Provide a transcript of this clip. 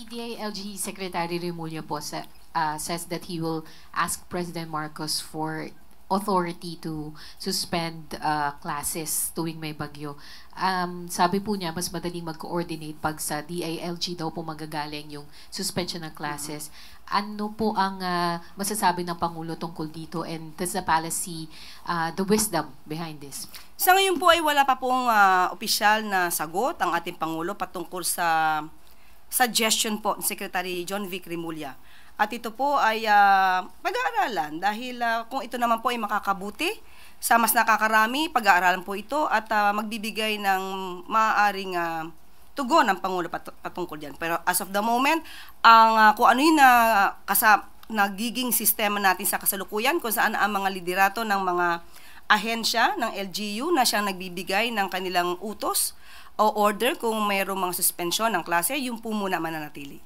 DILG Secretary Remulla po says that he will ask President Marcos for authority to suspend classes tuwing may bagyo. Sabi po niya, mas madaling mag-coordinate pag sa DILG daw po magagaling yung suspension ng classes. Ano po ang masasabi ng Pangulo tungkol dito, and does the palace see the wisdom behind this? Sa ngayon po ay wala pa pong opisyal na sagot ang ating Pangulo patungkol sa suggestion po ni Secretary John Vic Remulla. At ito po ay pag-aaralan dahil kung ito naman po ay makakabuti sa mas nakakarami, pag-aaralan po ito at magbibigay ng maaaring tugon ng Pangulo patungkol dyan. Pero as of the moment, kung ano yung nagiging sistema natin sa kasalukuyan, kung saan ang mga liderato ng mga ahensya ng LGU na siyang nagbibigay ng kanilang utos o order kung mayroong mga suspensyon ng klase, yung po muna mananatili.